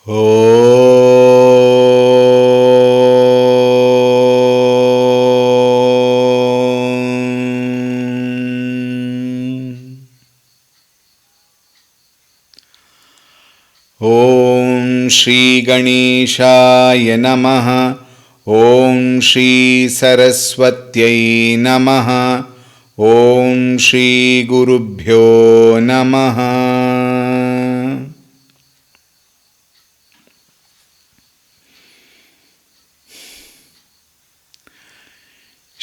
Om Shri Ganeshaya Namaha. Om Shri Saraswatyai Namaha. Om Shri Gurubhyo Namaha.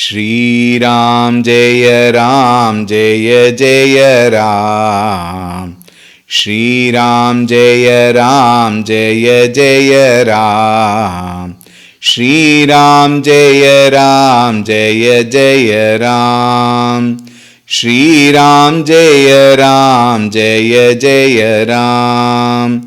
Shri Ram Jaya Ram Jaya Jaya Ram. Shri Ram Jaya Ram Jaya Jaya Ram. Shri Ram Jaya Ram Jaya Jaya Ram. Shri Ram Jaya Ram Jaya Jaya Ram.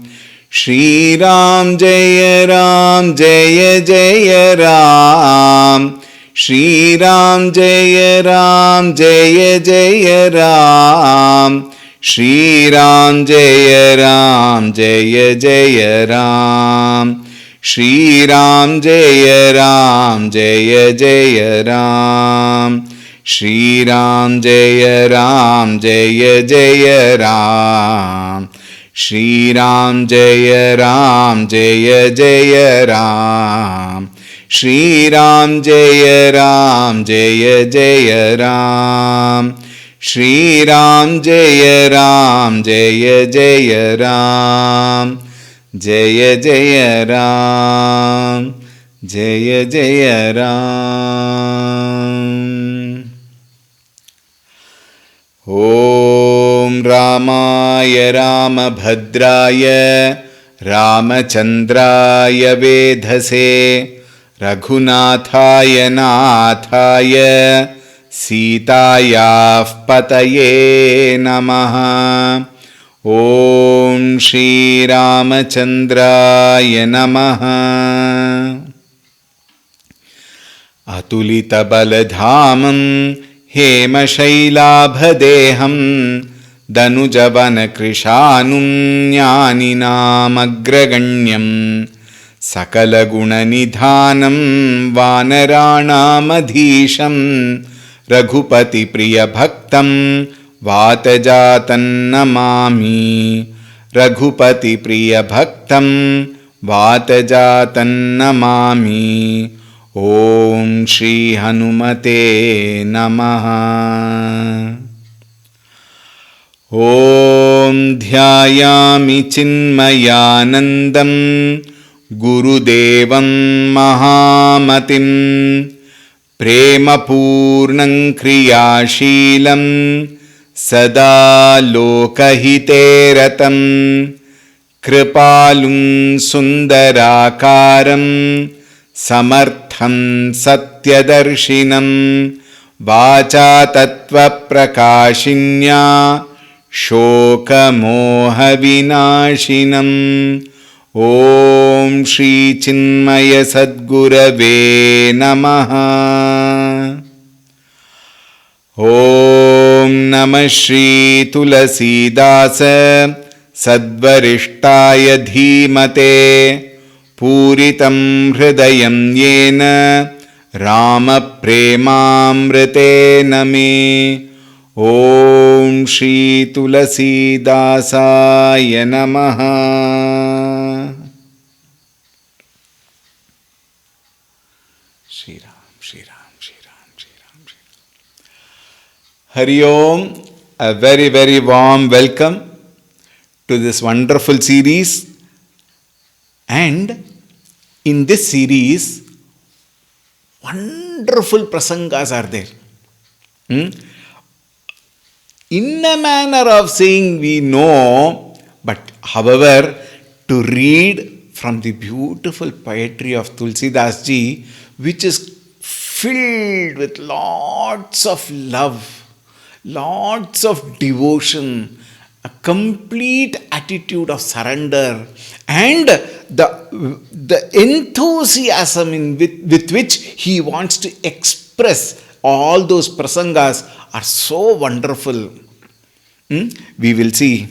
Shri Ram Jaya Ram Jaya Jaya Ram. Shri Ram Jaya Ram Jaya Jaya Ram. Shri Ram Jaya Ram Jaya Jaya Ram. Shri Ram Jaya Ram Jaya Jaya Ram. Shri Ram Jaya Ram Jaya Jaya Ram. Shri Ram Jaya Ram Jaya Jaya Ram. Shri Ram Jaya Ram Jaya Jaya Ram. Shri Ram Jaya Ram Jaya Jaya Ram. Jaya Jaya Ram. Jaya Jaya Ram. Om Ramaya Ramabhadraya Ramachandraya Vedhase Raghunathaya Nathaya Sitayah Pataye Namaha. Om Shri Ramachandraya Namaha. Atulita Baladhamam Hema Shailabhadeham Danujavana Krishanum Jnaninam Agraganyam Sakala Guna Nidhanam Vanaranamadhisham Raghupati Priya Bhaktam Vatajatan Namami. Raghupati Priya Bhaktam Vatajatan Namami. Om Shri Hanumate Namaha. Om Dhyayami Chinmayanandam Gurudevam Mahamatim Prema Purnam Kriyashilam Sada Lokahiteratam Kripalum Sundarakaram Samartham Satyadarshinam Vacha Tattva Prakashinya Shoka Moha Vinashinam. Om Shri Chinmaya Sadgurave Namaha. Om Namah Shri Tulsi Dasa Sadvarishtaya Dhimate Puritam Hridayam Yena Rama Premamrite Name. Om Shri Tulsi Dasaya Namaha. Shri Ram, Shri Ram, Shri Ram, Shri Ram, Shri Ram. Hari Om, a very, very warm welcome to this wonderful series. And in this series, wonderful prasangas are there. In a manner of saying we know, but however, to read from the beautiful poetry of Tulsi Das ji, which is filled with lots of love, lots of devotion, a complete attitude of surrender, and the enthusiasm with which he wants to express all those prasangas are so wonderful. We will see.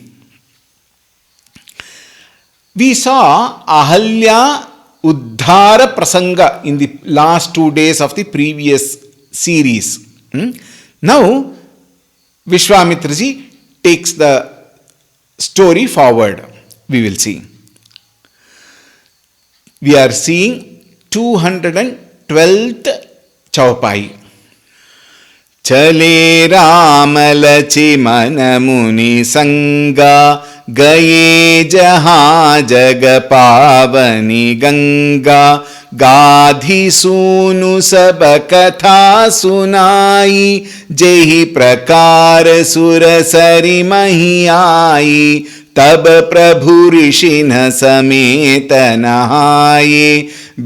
We saw Ahalya Uddhara Prasanga in the last 2 days of the previous series. Now, Vishwamitraji takes the story forward. We will see. We are seeing 212th Chaupai. चले राम लक्ष्मण मुनि संगा गए जहाँ जग पावनी गंगा गाधी सूनु सब कथा सुनाई जेहि प्रकार सुर सरि मही आई तब प्रभु ऋषि न समेत नहाये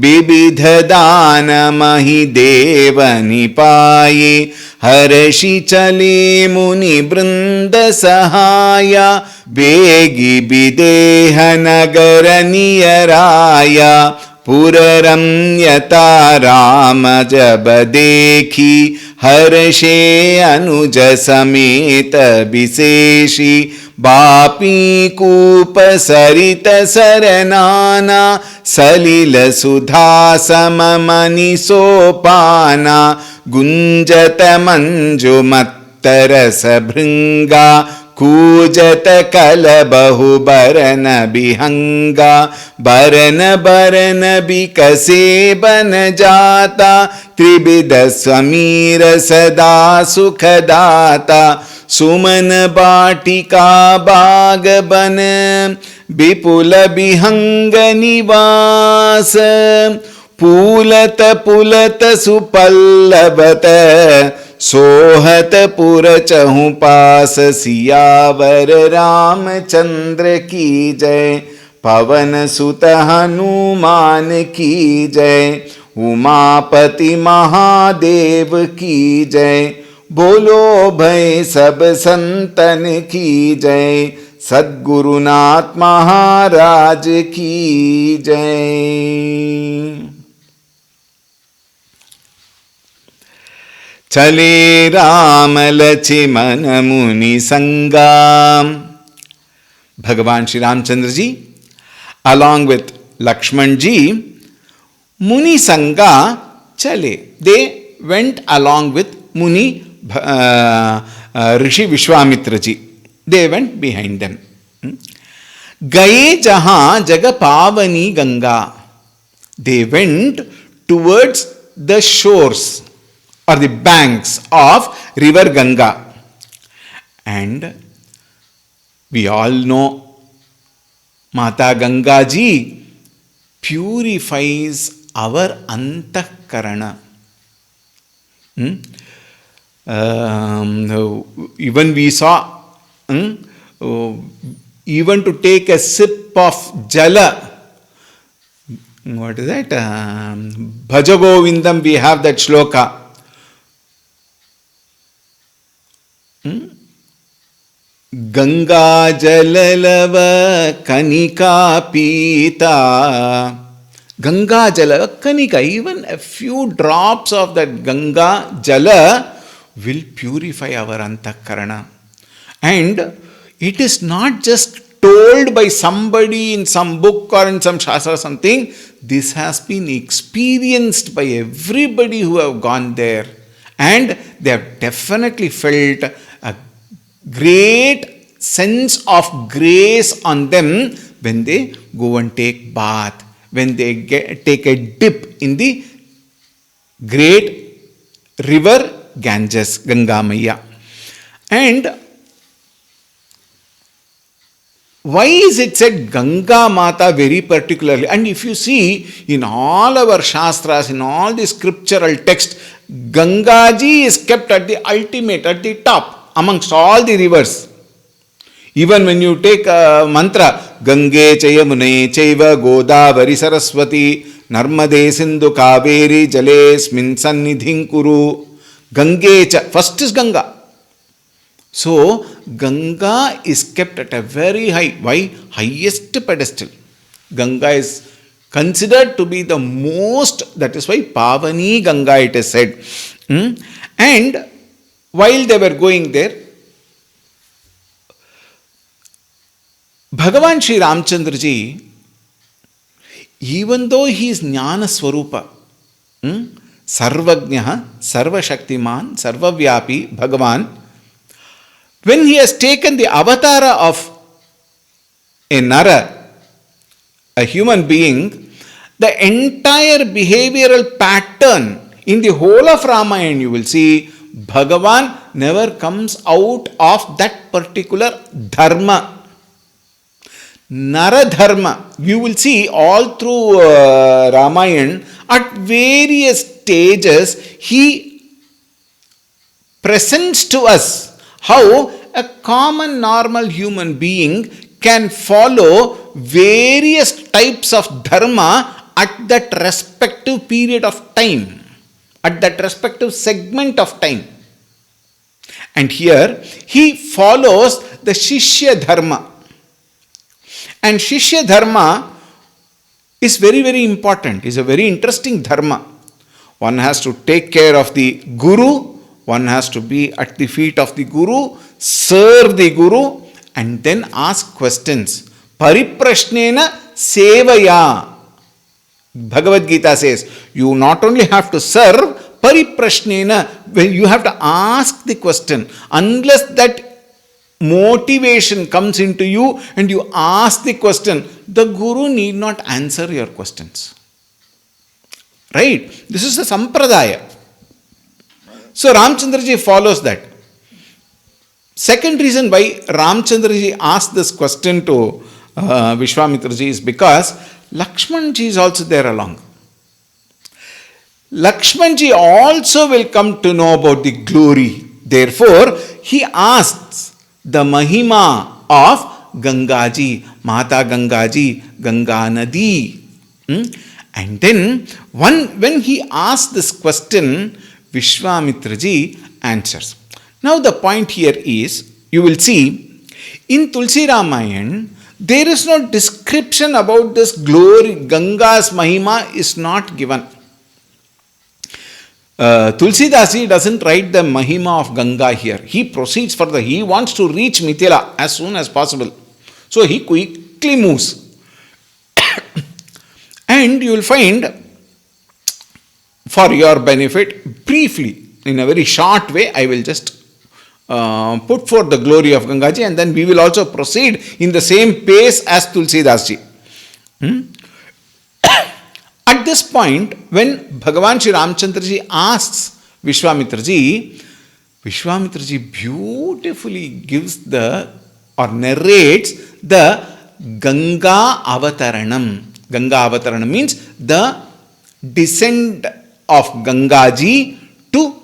विविध दान मही देवनि पाये हर्षि चले मुनि वृंद सहाया बेगी विदेह नगर नियराया पुर रम्यता राम जब देखी हर्षे अनुज समेत विशेषी बापी कूप सरित सरनाना सलिल सुधा सम मनि सोपाना गुंजत मंजु मत्तरस भृंगा कूजत कल बहु बरन बिहंगा बरन बरन बिकसे बन जाता त्रिविध समीर सदा सुखदाता सुमन बाटिका बाग बन विपुल बिहंग निवास पूलत पुलत सुपल्लवत सोहत पुर चहु पास सियावर रामचंद्र की जय पवन सुत हनुमान की जय उमापति महादेव की जय बोलो भय सब संतन की जय सद्गुरुनाथ महाराज की जय। चले राम लक्ष्मण मुनि संगा। भगवान Shri Ramchandra ji along with Lakshman ji Muni Sangha chale, they went along with Muni Rishi Vishwamitra ji, they went behind them. Gaye jahan jaga pavani ganga, they went towards the shores or the banks of river Ganga. And we all know Mata Ganga ji purifies our antakarana. Even we saw, even to take a sip of jala, what is that? Bhajagovindam, we have that shloka. Ganga jalalava kanika pita. Ganga jala kanika, even a few drops of that Ganga jala will purify our antakarana. And it is not just told by somebody in some book or in some shastra or something. This has been experienced by everybody who have gone there. And they have definitely felt a great sense of grace on them when they go and take bath, when they take a dip in the great river Ganges, Ganga Maya. And why is it said Ganga Mata very particularly? And if you see in all our shastras, in all the scriptural text, Ganga ji is kept at the ultimate, at the top amongst all the rivers. Even when you take a mantra, Gange Chayamune Chaiva Godavari Saraswati Narmade Sindhu Kaveri Jalesmin Sannidhin Kuru. Gange Cha, first is Ganga. So, Ganga is kept at a very high, why? Highest pedestal. Ganga is considered to be the most, that is why Pavani Ganga it is said. And while they were going there, Bhagavan Sri Ramchandra ji even though he is Jnana Swarupa, Sarvajnaha, Sarvashaktiman, Sarvavyapi, Bhagavan, when he has taken the avatara of a Nara, a human being, the entire behavioral pattern in the whole of Ramayana, you will see Bhagavan never comes out of that particular dharma. Nara dharma, you will see all through Ramayana, at various stages, he presents to us how a common normal human being can follow various types of dharma at that respective period of time, at that respective segment of time. And here he follows the Shishya dharma. And Shishya dharma is very, very important, is a very interesting dharma. One has to take care of the Guru, one has to be at the feet of the Guru, serve the Guru, and then ask questions. Pariprashnena sevaya. Bhagavad Gita says, you not only have to serve, pariprashnena, when you have to ask the question. Unless that motivation comes into you and you ask the question, the Guru need not answer your questions. Right? This is the Sampradaya. So Ramchandraji follows that. Second reason why Ramchandraji asked this question to Vishwamitraji is because Lakshmanji is also there along. Lakshmanji also will come to know about the glory. Therefore, he asks the Mahima of Gangaji, Mata Gangaji, Ganga Nadi. And then, when he asks this question, Vishwamitraji answers. Now the point here is, you will see, in Tulsi Ramayana, there is no description about this glory. Ganga's Mahima is not given. Tulsidasi doesn't write the Mahima of Ganga here. He proceeds further. He wants to reach Mithila as soon as possible. So he quickly moves. And you will find, for your benefit, briefly, in a very short way, I will just put forth the glory of Gangaji, and then we will also proceed in the same pace as Tulsidasji. At this point, when Bhagavan Shri Ramchandraji asks Vishwamitraji, Vishwamitraji beautifully gives or narrates the Ganga Avataranam. Ganga Avataranam means the descent of Gangaji to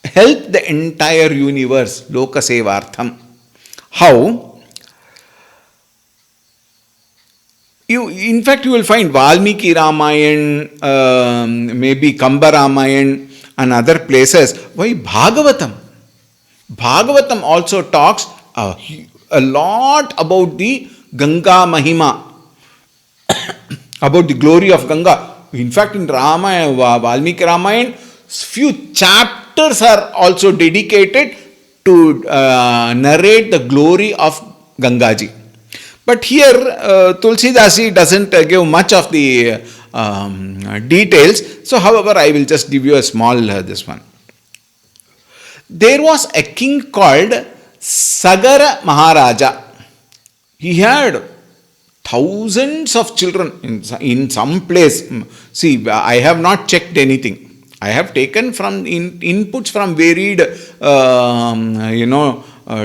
help the entire universe, Loka Sevartham. How? In fact, you will find Valmiki Ramayana, maybe Kamba Ramayana and other places. Why Bhagavatam? Bhagavatam also talks a lot about the Ganga Mahima, about the glory of Ganga. In fact, in Ramayana, Valmiki Ramayana, few chapters are also dedicated to narrate the glory of Gangaji. But here, Tulsidasi doesn't give much of the details. So, however, I will just give you a small this one. There was a king called Sagara Maharaja. He had thousands of children in some place. See, I have not checked anything. I have taken from inputs from varied,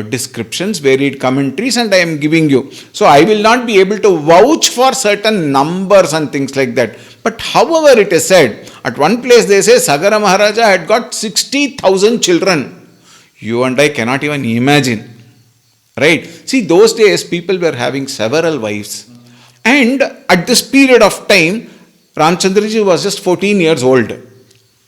descriptions, varied commentaries, and I am giving you. So I will not be able to vouch for certain numbers and things like that. But however it is said, at one place they say Sagara Maharaja had got 60,000 children. You and I cannot even imagine. Right? See, those days people were having several wives. And at this period of time, Ramchandraji was just 14 years old.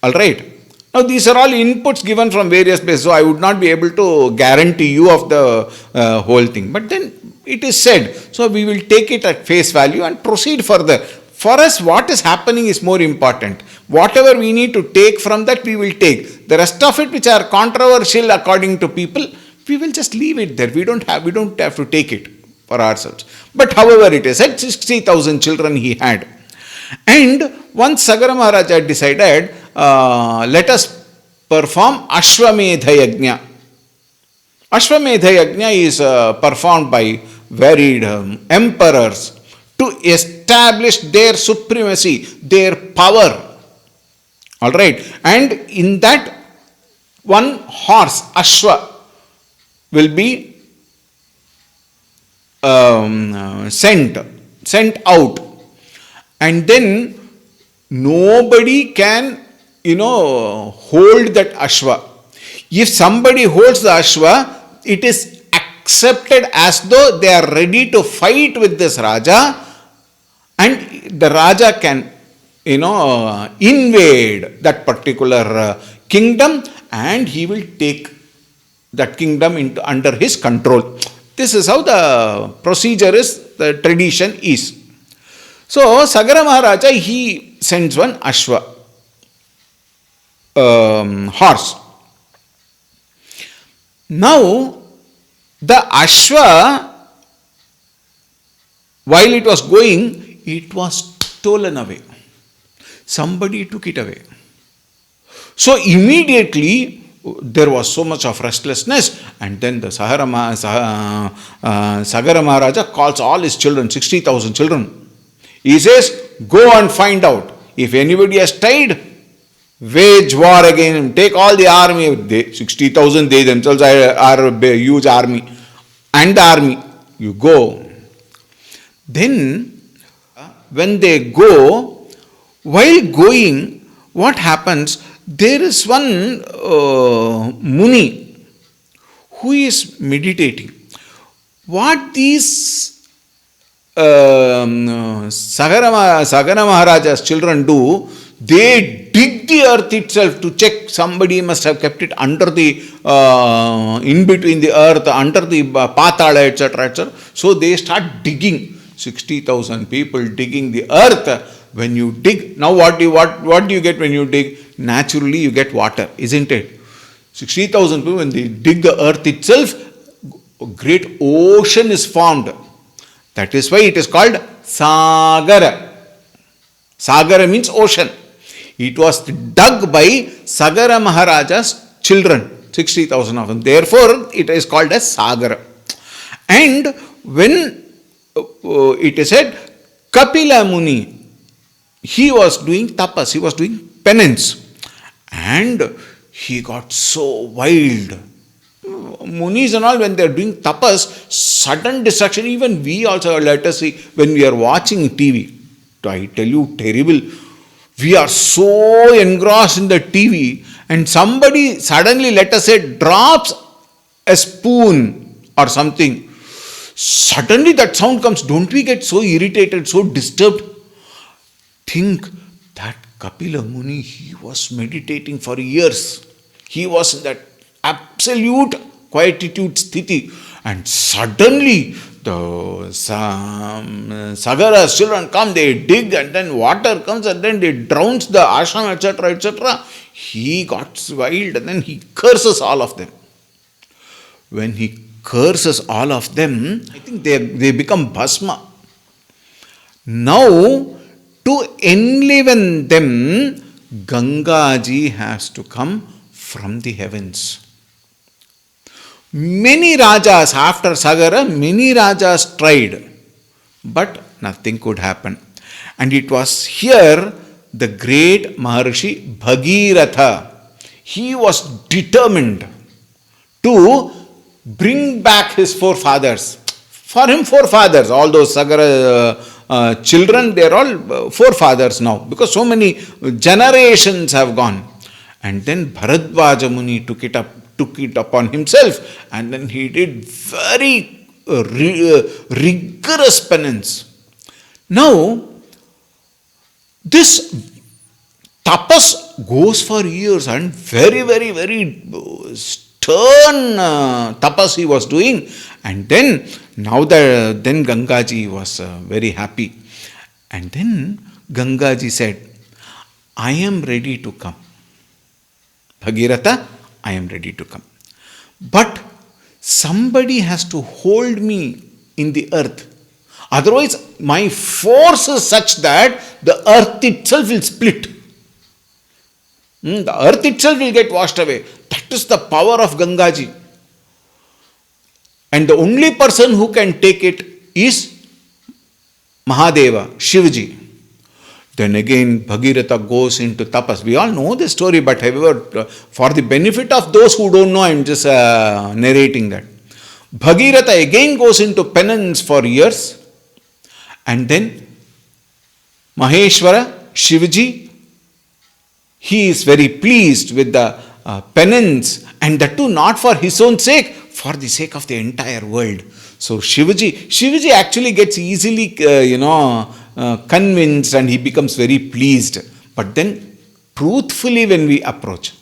Alright. Now these are all inputs given from various places, so I would not be able to guarantee you of the whole thing. But then it is said, so we will take it at face value and proceed further. For us, what is happening is more important. Whatever we need to take from that, we will take. The rest of it, which are controversial according to people, we will just leave it there. We don't have to take it for ourselves. But however it is said, 60,000 children he had. And once Sagara Maharaja decided, let us perform Ashwamedha Yajna. Ashwamedha Yajna is performed by varied emperors to establish their supremacy, their power. All right. And in that, one horse, Ashwa, will be sent out. And then nobody can, hold that Ashwa. If somebody holds the Ashwa, it is accepted as though they are ready to fight with this Raja, and the Raja can, invade that particular kingdom, and he will take that kingdom into under his control. This is how the procedure is, the tradition is. So Sagara Maharaja, he sends one Ashwa, horse. Now the Ashwa, while it was going, it was stolen away. Somebody took it away. So immediately there was so much of restlessness, and then the Sagara Maharaja calls all his children, 60,000 children. He says, go and find out. If anybody has tried, wage war against him. Take all the army. 60,000, they themselves are a huge army. And the army. You go. Then, when they go, while going, what happens? There is one Muni who is meditating. What these Sagara Maharaja's children do, they dig the earth itself to check. Somebody must have kept it under the, in between the earth, under the Patala, etc., etc. So they start digging. 60,000 people digging the earth. When you dig, now what do you get when you dig? Naturally, you get water, isn't it? 60,000 people, when they dig the earth itself, a great ocean is formed. That is why it is called Sagara. Sagara means ocean. It was dug by Sagara Maharaja's children, 60,000 of them. Therefore, it is called as Sagara. And when it is said, Kapila Muni, he was doing tapas, he was doing penance. And he got so wild. Munis and all, when they are doing tapas, sudden distraction, even we also, let us see, when we are watching TV, I tell you, terrible. We are so engrossed in the TV, and somebody suddenly, let us say, drops a spoon or something. Suddenly that sound comes. Don't we get so irritated, so disturbed? Think that Kapila Muni, he was meditating for years. He was in that absolute quietude sthiti, and suddenly the Sagara's children come, they dig, and then water comes, and then they drowns the ashram, etc., etc. He got wild, and then he curses all of them. When he curses all of them, I think they become bhasma. Now, to enliven them, Gangaji has to come from the heavens. Many Rajas, after Sagara, many Rajas tried, but nothing could happen. And it was here the great Maharishi Bhagiratha, he was determined to bring back his forefathers. For him, forefathers, all those Sagara children, they are all forefathers now, because so many generations have gone. And then Bharadvaja Muni took it upon himself, and then he did very rigorous penance. Now, this tapas goes for years, and very, very, very stern tapas he was doing. And then, then Gangaji was very happy. And then Gangaji said, I am ready to come. Bhagiratha, I am ready to come. But somebody has to hold me in the earth. Otherwise, my force is such that the earth itself will split. The earth itself will get washed away. That is the power of Gangaji. And the only person who can take it is Mahadeva, Shivaji. Then again, Bhagirath goes into tapas. We all know the story, but however, for the benefit of those who don't know, I am just narrating that. Bhagirath again goes into penance for years. And then Maheshwara, Shivaji, he is very pleased with the penance, and that too not for his own sake, for the sake of the entire world. So Shivaji actually gets easily, convinced, and he becomes very pleased. But then, truthfully, when we approach,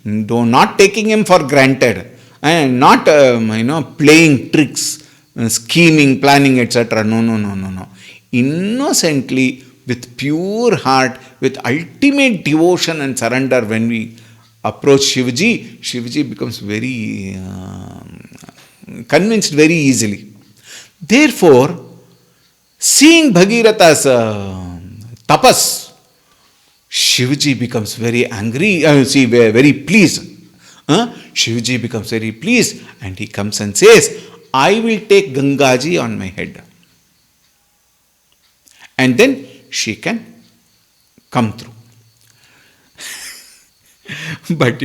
though not taking him for granted, and not playing tricks, scheming, planning, etc. No. Innocently, with pure heart, with ultimate devotion and surrender, when we approach Shivaji becomes very convinced very easily. Therefore, seeing Bhagiratha's tapas, Shivaji becomes very angry, very pleased. Shivaji becomes very pleased, and he comes and says, I will take Gangaji on my head. And then she can come through. But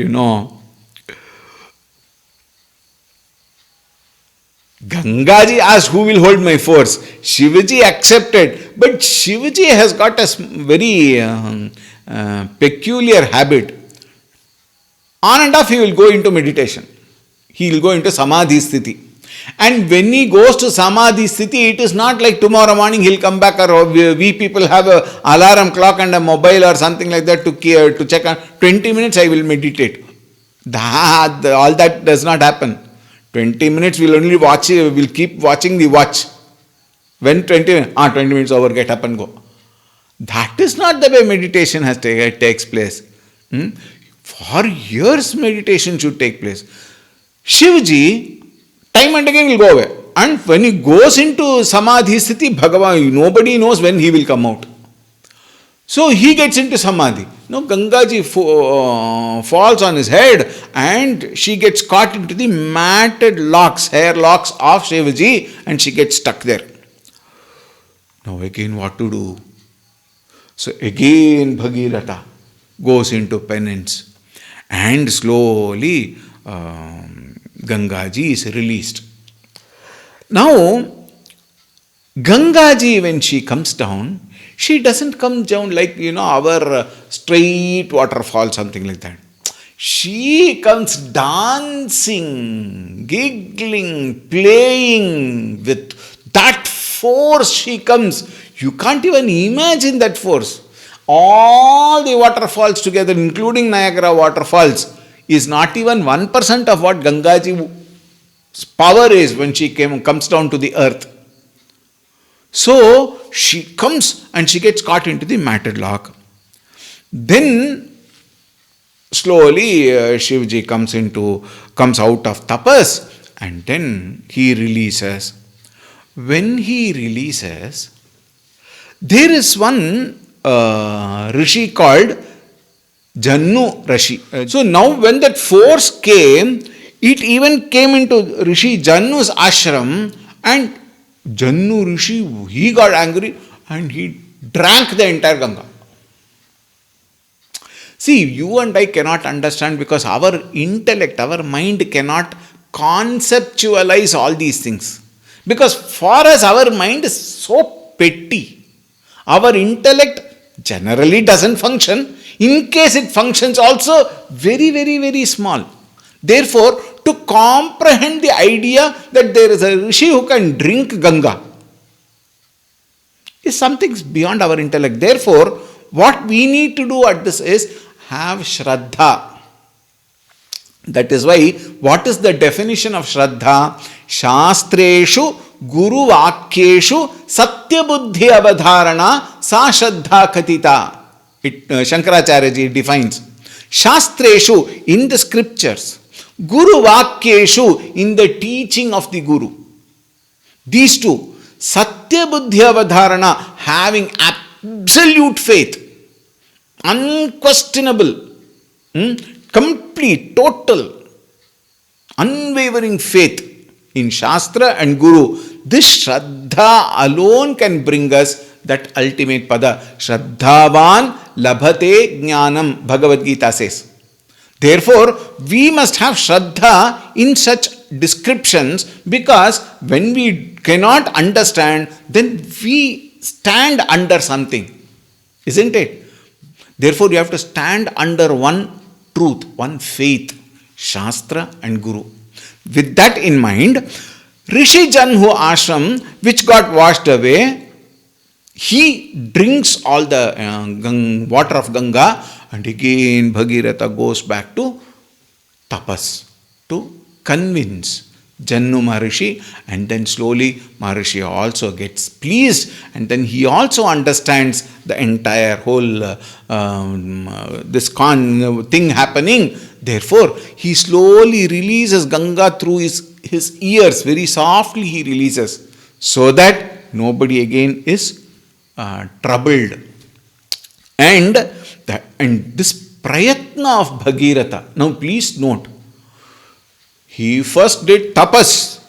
Gangaji asked, who will hold my force? Shivaji accepted. But Shivaji has got a very peculiar habit. On and off he will go into meditation. He will go into Samadhi Sthiti. And when he goes to Samadhi Sthiti, it is not like tomorrow morning he'll come back, or we people have an alarm clock and a mobile or something like that to check on. 20 minutes I will meditate. All that does not happen. 20 minutes we'll only watch, we'll keep watching the watch. When 20 minutes over, get up and go. That is not the way meditation takes place. For years meditation should take place. Shivaji, time and again will go away. And when he goes into Samadhi Sthiti, Bhagavan, nobody knows when he will come out. So he gets into Samadhi. Gangaji falls on his head, and she gets caught into the matted hair locks of Shivaji, and she gets stuck there. Now again what to do? So again Bhagiratha goes into penance, and slowly Gangaji is released. Now Gangaji, when she comes down, she doesn't come down like our straight waterfall, something like that. She comes dancing, giggling, playing with that force. She comes. You can't even imagine that force. All the waterfalls together, including Niagara waterfalls, is not even 1% of what Gangaji's power is when she comes down to the earth. So she comes and she gets caught into the matted lock. Then slowly Shivaji comes out of tapas, and then he releases. When he releases, there is one rishi called Jannu Rishi. So now when that force came, it even came into Rishi Jannu's ashram, and Jannu Rishi, he got angry and he drank the entire Ganga. See, you and I cannot understand because our intellect, our mind cannot conceptualize all these things. Because for us, our mind is so petty. Our intellect generally doesn't function. In case it functions also, very, very, very small. Therefore, to comprehend the idea that there is a rishi who can drink Ganga is something beyond our intellect. Therefore, what we need to do at this is have Shraddha. That is why, what is the definition of Shraddha? Shastreshu Guru Vakyeshu Satya Buddhi Avadharana Sa Shraddha Katita. Shankaracharya ji defines. Shastreshu, in the scriptures. Guru Vakyeshu, in the teaching of the Guru. These two. Satya Satya Buddhi Avadharana, having absolute faith, unquestionable, complete, total, unwavering faith in Shastra and Guru. This Shraddha alone can bring us that ultimate pada. Shraddhavan labhate jnanam, Bhagavad Gita says. Therefore, we must have Shraddha in such descriptions, because when we cannot understand, then we stand under something, isn't it? Therefore, you have to stand under one truth, one faith, Shastra and Guru. With that in mind, Rishi Janhu Ashram, which got washed away, he drinks all the water of Ganga, and again Bhagiratha goes back to tapas, to convince Jannu Maharishi, and then slowly Maharishi also gets pleased, and then he also understands the entire whole this thing happening. Therefore, he slowly releases Ganga through his ears, very softly he releases, so that nobody again is troubled. And this prayatna of Bhagiratha, now please note, he first did tapas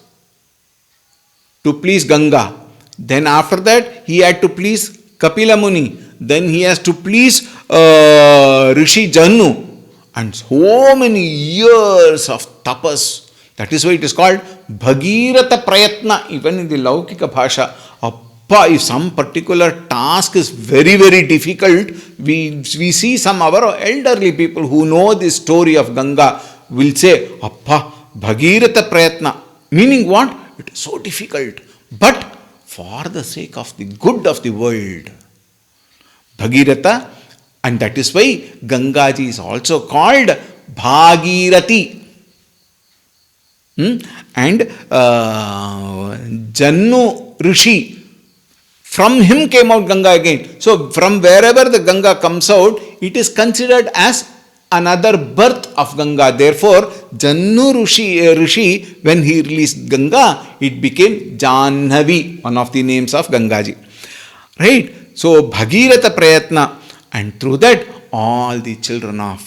to please Ganga. Then after that, he had to please Kapila Muni. Then he has to please Rishi Jannu. And so many years of tapas. That is why it is called Bhagiratha Prayatna. Even in the Laukika Bhasha, if some particular task is very, very difficult, we see some of our elderly people who know the story of Ganga will say, Appa, Bhagiratha Prayatna. Meaning what? It is so difficult. But for the sake of the good of the world, Bhagiratha, and that is why Gangaji is also called Bhagirati. And Jannu Rishi, from him came out Ganga again. So from wherever the Ganga comes out, it is considered as another birth of Ganga. Therefore, Jannu Rishi, when he released Ganga, it became Janhavi, one of the names of Gangaji. Right? So Bhagiratha Prayatna, and through that, all the children of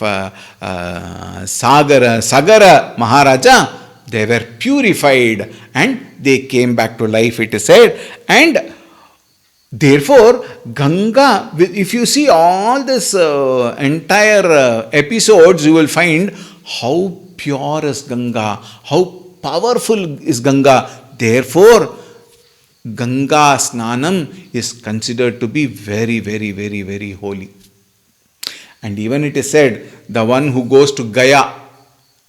Sagara Maharaja, they were purified and they came back to life, it is said. And therefore, Ganga, if you see all this entire episodes, you will find how pure is Ganga, how powerful is Ganga. Therefore, Ganga Snanam is considered to be very, very, very, very holy. And even it is said, the one who goes to Gaya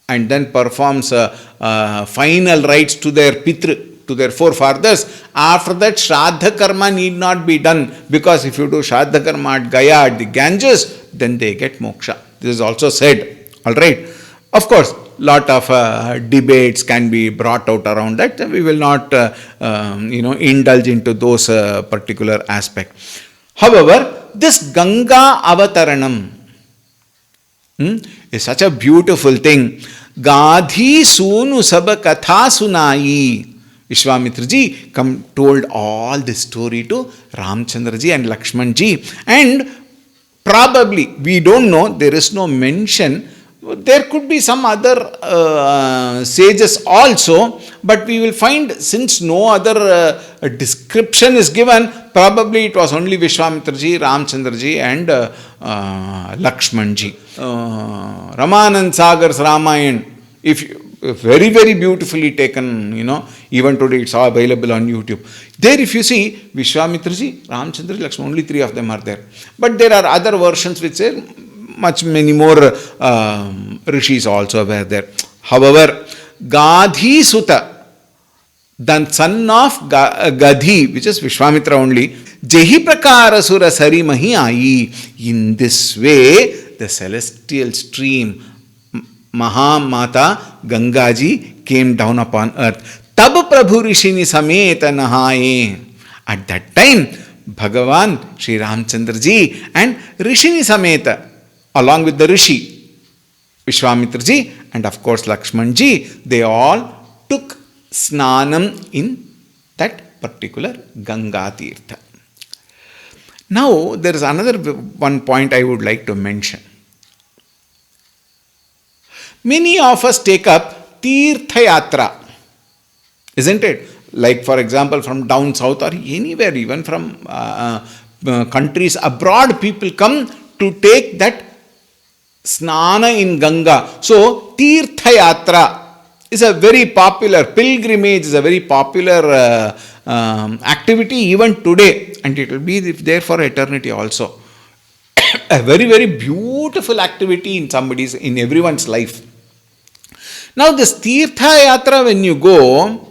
and then performs final rites to their Pitru, to their forefathers, after that Shraddha Karma need not be done, because if you do Shraddha Karma at Gaya, at the Ganges, then they get moksha. This is also said. Alright. Of course, lot of debates can be brought out around that. We will not indulge into those particular aspects. However, this Ganga Avataranam is such a beautiful thing. Gadhi Sunu Saba Katha Sunayi. Vishwamitra ji told all this story to Ramchandra ji and Lakshman ji. And probably, we don't know, there is no mention. There could be some other sages also, but we will find, since no other description is given, probably it was only Vishwamitra ji, Ramchandra ji and Lakshman ji. Ramanand Sagar's Ramayana, very, very beautifully taken, even today it's all available on YouTube. There if you see, Vishwamitra ji, Ramchandra ji, Lakshman, only 3 of them are there. But there are other versions which say many more rishis also were there. However, Gadhi Sutta, the son of Gadhi, which is Vishwamitra only, Jehi Prakara Sura Sari Mahi Ai. In this way, the celestial stream Mahamata Gangaji came down upon earth. Tab Prabhu Rishini Sameta Nahaye. At that time, Bhagavan Sri Ramchandra ji and Rishini Sameta, along with the Rishi, Vishwamitra ji and of course Lakshman ji, they all took snanam in that particular Ganga Tirtha. Now, there is another one point I would like to mention. Many of us take up Tirtha Yatra, isn't it? Like, for example, from down south or anywhere, even from countries abroad, people come to take that Snana in Ganga. So, Tirtha Yatra is a very popular, pilgrimage is a very popular activity even today, and it will be there for eternity also. A very, very beautiful activity in everyone's life. Now, this Tirtha Yatra, when you go,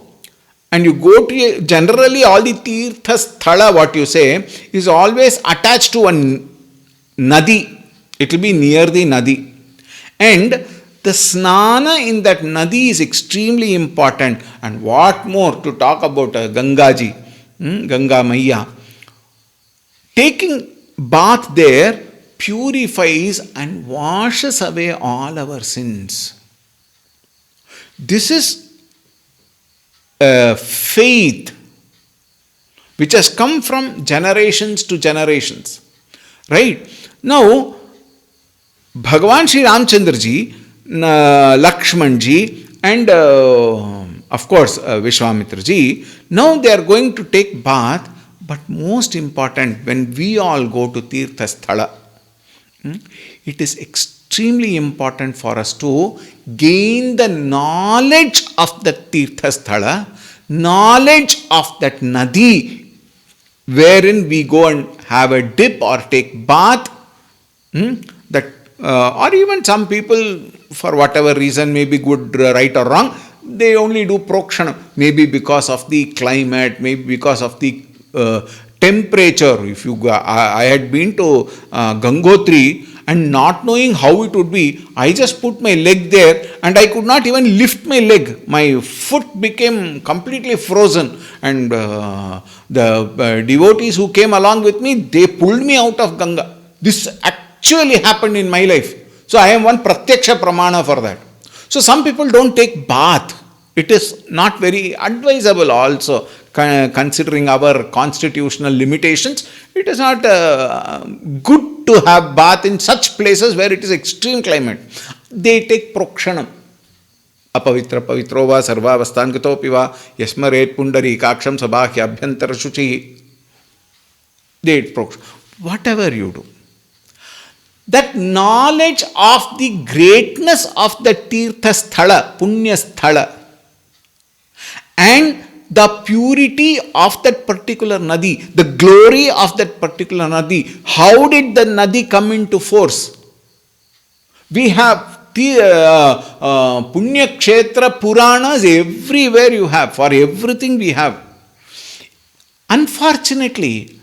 and you go to, generally all the Tirtha Sthala, what you say, is always attached to a Nadi. It will be near the Nadi. And the Snana in that Nadi is extremely important. And what more to talk about Gangaji, Ganga Maiya. Taking bath there purifies and washes away all our sins. This is faith which has come from generations to generations. Right? Now, Bhagavan Sri Ramchandra ji, Lakshman ji, and of course Vishwamitra ji, now they are going to take bath, but most important, when we all go to Tirtha Sthala, it is extremely important for us to gain the knowledge of the Tirtha Sthala, knowledge of that Nadi, wherein we go and have a dip or take bath, that or even some people, for whatever reason, maybe good, right or wrong, they only do prokshana, maybe because of the climate, maybe because of the temperature. If you go, I had been to Gangotri, and not knowing how it would be, I just put my leg there and I could not even lift my leg. My foot became completely frozen, and the devotees who came along with me, they pulled me out of Ganga. This actually happened in my life. So I am one pratyaksha pramana for that. So some people don't take bath. It is not very advisable also, considering our constitutional limitations. It is not good to have bath in such places where it is extreme climate. They take prokshanam. Apavitra pavitro va sarva vastangato piva yasmaret pundari kaksham sabahya abhyantara shuchi. They take prokshanam. Whatever you do, that knowledge of the greatness of the Tirtha Sthala, Punya Sthala, and the purity of that particular Nadi, the glory of that particular Nadi. How did the Nadi come into force? We have Punya Kshetra Puranas everywhere you have, for everything we have. Unfortunately,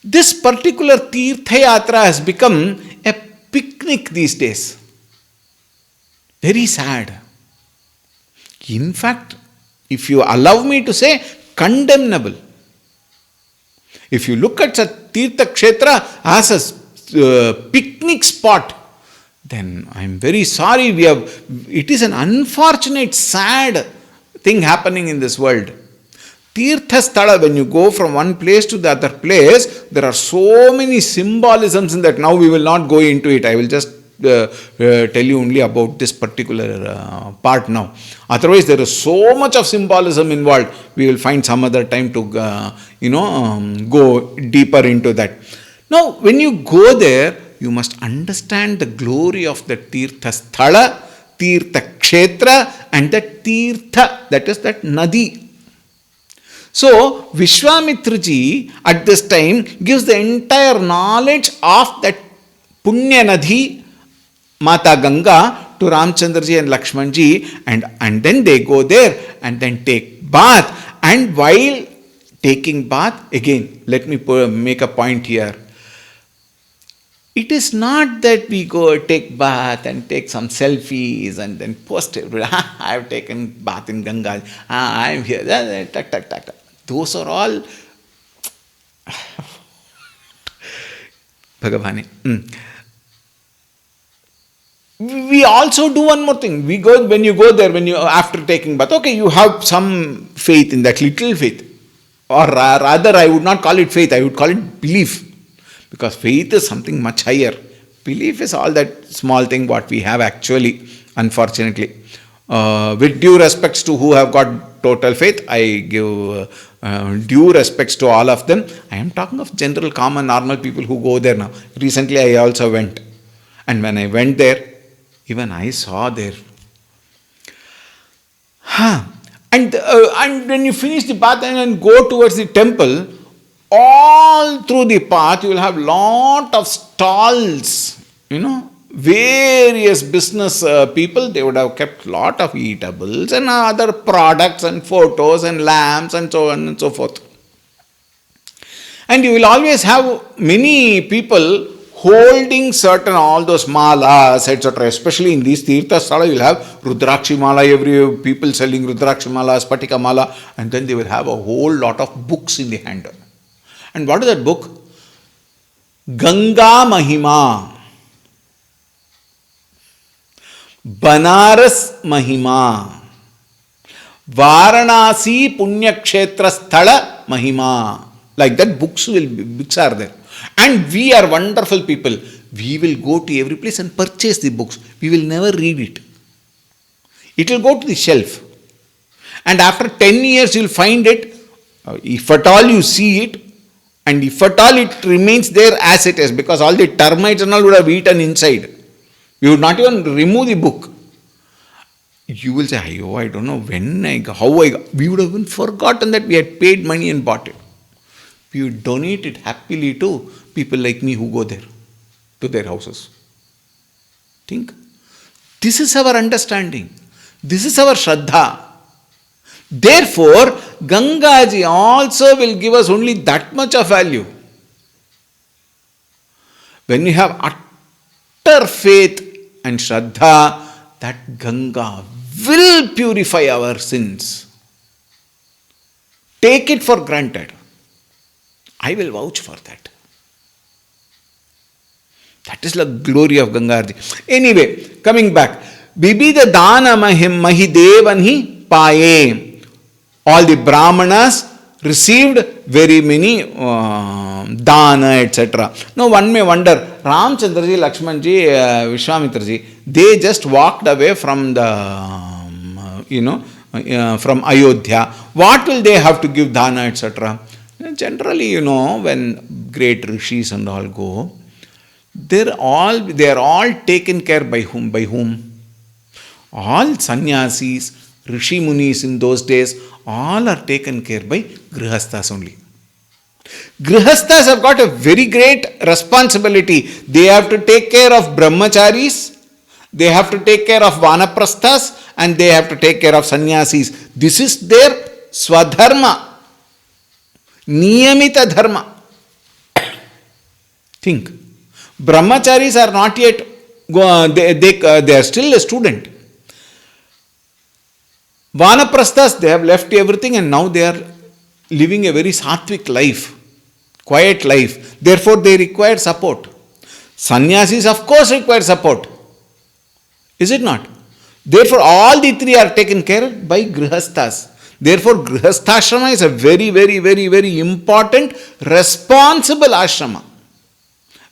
this particular Tirtha Yatra has become a picnic these days. Very sad. In fact, if you allow me to say, condemnable. If you look at Tirtha Kshetra as a picnic spot, then I am very sorry. It is an unfortunate, sad thing happening in this world. Tirtha Sthala, when you go from one place to the other place, there are so many symbolisms in that. Now we will not go into it. I will just tell you only about this particular part now. Otherwise, there is so much of symbolism involved. We will find some other time to go deeper into that. Now, when you go there, you must understand the glory of the Tirtha Sthala, Tirtha Kshetra, and the Tirtha, that is that Nadi. So, Vishwamitra ji at this time gives the entire knowledge of that Punya Nadi, Mata Ganga, to Ramchandra ji and Lakshman ji, and then they go there and then take bath. And while taking bath, again, let me make a point here. It is not that we go take bath and take some selfies and then post it. I have taken bath in Ganga. I am here. Those are all Bhagavani. We also do one more thing. When you go there, after taking bath, okay, you have some faith in that, little faith. Or rather, I would not call it faith, I would call it belief. Because faith is something much higher. Belief is all that small thing what we have actually, unfortunately. With due respects to who have got total faith, I give due respects to all of them. I am talking of general, common, normal people who go there now. Recently, I also went. And when I went there, even I saw there. And when you finish the path and go towards the temple, all through the path you will have lot of stalls, various business people, they would have kept lot of eatables and other products and photos and lamps and so on and so forth. And you will always have many people holding certain all those malas, etc. Especially in these Tirtha Sthala, you will have Rudrakshi mala, every people selling Rudrakshi mala, Spatika mala, and then they will have a whole lot of books in the hand. And what is that book? Ganga Mahima, Banaras Mahima, Varanasi Punyakshetra Sthala Mahima. Like that, books are there. And we are wonderful people. We will go to every place and purchase the books. We will never read it. It will go to the shelf. And after 10 years, you will find it. If at all you see it, and if at all it remains there as it is, because all the termites and all would have eaten inside. You would not even remove the book. You will say, I don't know how I got. We would have even forgotten that we had paid money and bought it. We would donate it happily to people like me who go there, to their houses. Think. This is our understanding. This is our Shraddha. Therefore, Gangaji also will give us only that much of value. When we have utter faith and Shraddha, that Ganga will purify our sins. Take it for granted. I will vouch for that. That is the glory of Gangarji. Anyway, coming back. Bibida dana mahidevani paye. All the Brahmanas received very many dana, etc. Now one may wonder, Ramchandraji, Lakshmanji, Vishwamitraji, they just walked away from the, from Ayodhya. What will they have to give dana, etc.? Generally, when great rishis and all go, they are all taken care by whom? By whom? All sannyasis, rishi munis in those days, all are taken care by grihasthas only. Grihasthas have got a very great responsibility. They have to take care of brahmacharis, they have to take care of vanaprasthas, and they have to take care of sannyasis. This is their swadharma. Niyamita dharma. Think. Brahmacharis are not yet, they are still a student. Vanaprasthas, they have left everything and now they are living a very sattvic life, quiet life. Therefore, they require support. Sannyasis, of course, require support. Is it not? Therefore, all the three are taken care by grihasthas. Therefore, grihasthashrama is a very, very, very, very important, responsible ashrama,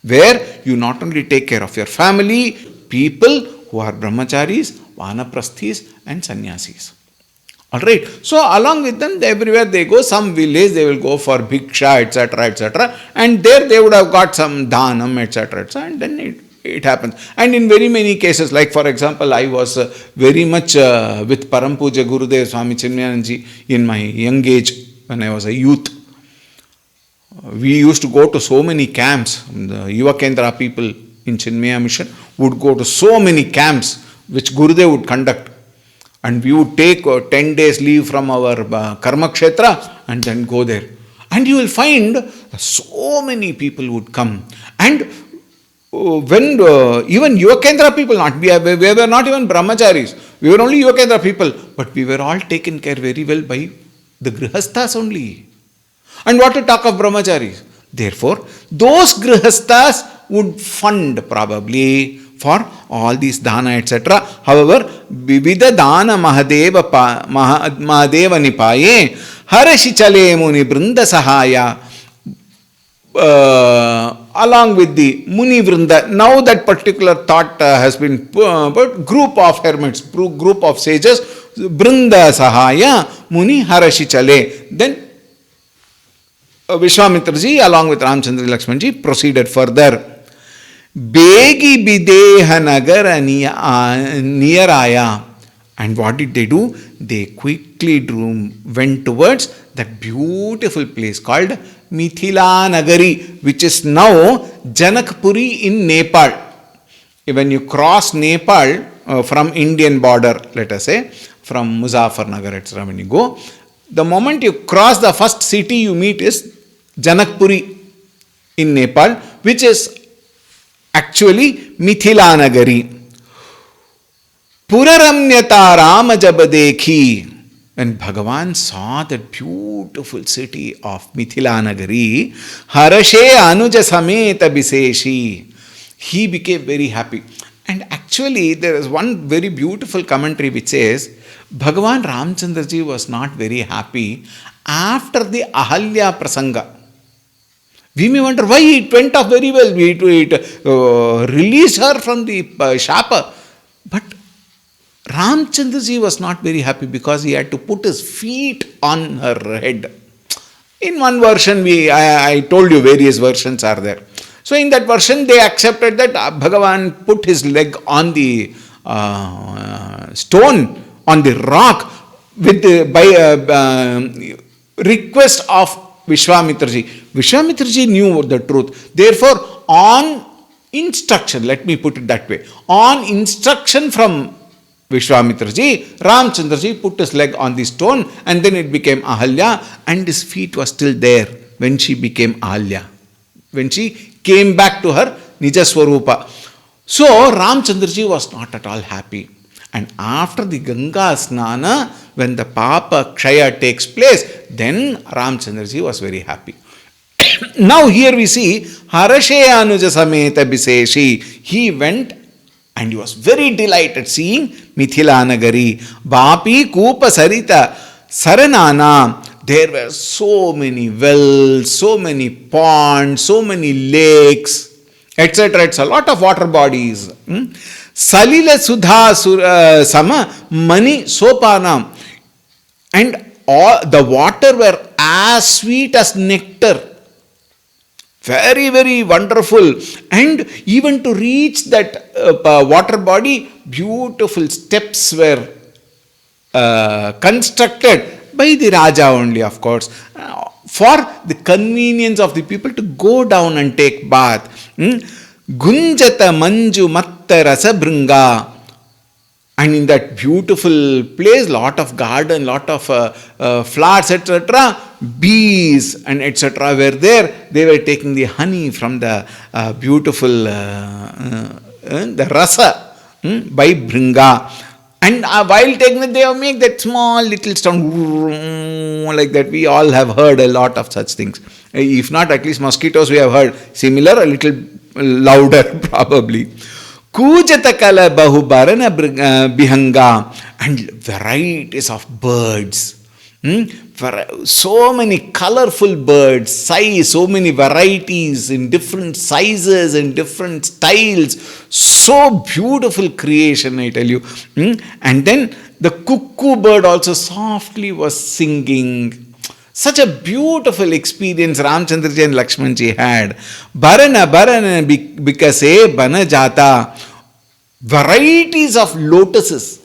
where you not only take care of your family, people who are brahmacharis, vanaprasthis and sannyasis. Alright, so along with them, everywhere they go, some village they will go for bhiksha, etc., etc., and there they would have got some dhanam, etc., etc., and then it happens. And in very many cases, like for example, I was very much with Param Puja Gurudev Swami Chinmayananji in my young age, when I was a youth. We used to go to so many camps. The Yuva Kendra people in Chinmaya Mission would go to so many camps which Gurudev would conduct. And we would take 10 days leave from our Karma Kshetra and then go there. And you will find so many people would come. And when even Yuva Kendra people, we were not even brahmacharis, we were only Yuva Kendra people, but we were all taken care very well by the grihasthas only. And what to talk of brahmacharis? Therefore, those grihasthas would fund probably for all these dana, etc. However, Vivida dana mahadeva nipaye Harashichale Muni Brinda Sahaya. Along with the Muni Vrinda, now that particular thought has been put, group of hermits, group of sages, Brinda Sahaya, Muni Harashichale. Then Vishwamitraji along with Ramchandra Lakshmanji proceeded further. Begi Bideha Nagara Niyaraya. And what did they do? They quickly went towards that beautiful place called Mithila Nagari, which is now Janakpuri in Nepal. When you cross Nepal from Indian border, let us say, from Muzaffarnagar, etc., when you go, the moment you cross the first city you meet is Janakpuri in Nepal, which is actually Mithila Nagari. Puraramnyata Rama Jabadekhi. When Bhagavan saw that beautiful city of Mithila Nagari, Harashe Anuja Sameta Biseshi, he became very happy. And actually, there is one very beautiful commentary which says, Bhagavan Ramchandraji was not very happy after the Ahalya Prasanga. We may wonder why it went off very well. It released her from the Shapa. But Ramchandraji was not very happy because he had to put his feet on her head. In one version, I told you various versions are there. So in that version, they accepted that Bhagavan put his leg on the stone, on the rock, by request of Vishwamitraji. Vishwamitraji knew the truth. Therefore, on instruction, let me put it that way, on instruction from Vishwamitraji, Ramchandraji put his leg on the stone and then it became Ahalya, and his feet were still there when she became Ahalya, when she came back to her Nijaswarupa. So Ramchandraji was not at all happy. And after the Ganga Snana, when the Papa Kshaya takes place, then Ramchandraji was very happy. Now here we see Harashe Anuja Sameta Biseshi. He went and he was very delighted seeing Mithila Nagari. Vapi Kupa Sarita Saranana. There were so many wells, so many ponds, so many lakes, etc. It's a lot of water bodies. Salila Sudha Sama Mani Sopana. And all the water were as sweet as nectar. Very, very wonderful. And even to reach that water body, beautiful steps were constructed by the Raja only, of course, for the convenience of the people to go down and take bath. Gunjata Manju Matta Rasa Bringa. And in that beautiful place, lot of garden, lot of flowers, etc., bees and etc. were there. They were taking the honey from the beautiful the rasa by Bringa. And while taking it, they make that small little sound like that. We all have heard a lot of such things. If not, at least mosquitoes we have heard similar, a little louder probably. Kujatakala Bahubarana Bihanga, and varieties of birds. So many colorful birds, so many varieties in different sizes and different styles. So beautiful creation, I tell you. And then the cuckoo bird also softly was singing. Such a beautiful experience Ramchandraji and Lakshmanji had. Barana Bikase Bana Jata. Varieties of lotuses.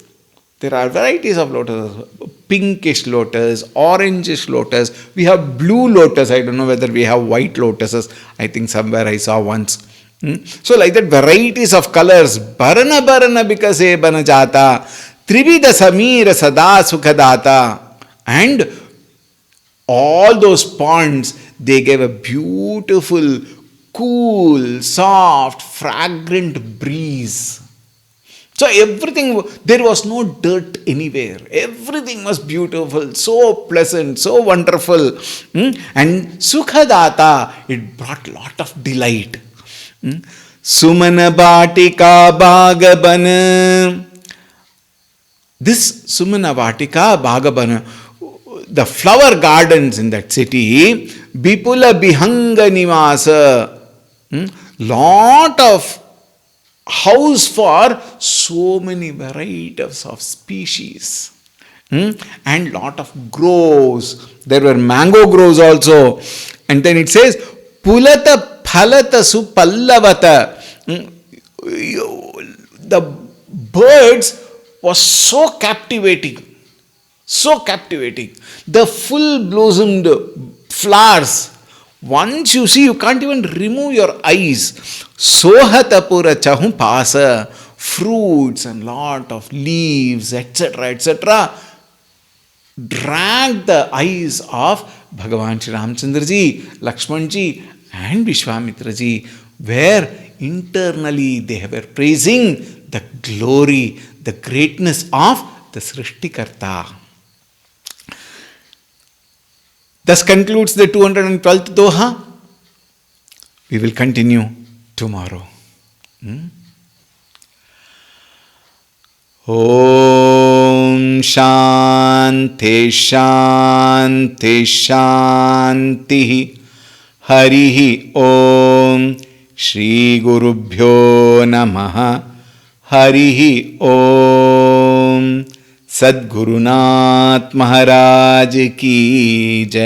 There are varieties of lotuses. Pinkish lotus, orangish lotus. We have blue lotus. I don't know whether we have white lotuses. I think somewhere I saw once. So like that, varieties of colors. Barana Bikase Bana Jata. Trivida Samira Sada Sukhadata. And all those ponds, they gave a beautiful, cool, soft, fragrant breeze. So everything, there was no dirt anywhere. Everything was beautiful, so pleasant, so wonderful. And Sukhadata, it brought lot of delight. Sumana Bhatika Bhagabana. This Sumana Bhatika Bhagabana, the flower gardens in that city, Bipula Bihanga Nivasa, lot of house for so many varieties of species. And lot of groves. There were mango groves also. And then it says, Pulata Phalata Supallavata. The birds was so captivating. So captivating. The full blossomed flowers. Once you see, you can't even remove your eyes. Sohatapura Chahum Pasa. Fruits and lot of leaves, etc., etc., drag the eyes of Bhagavan Shri Ramchandra ji, Lakshman ji, and Vishwamitra ji, where internally they were praising the glory, the greatness of the Srishtikarta. Thus concludes the 212th Doha. We will continue tomorrow. Om Shanti Shanti Shanti Harihi Om Shri Gurubhyo Namaha Harihi Om Sadgurunath Maharaj Ki Jai.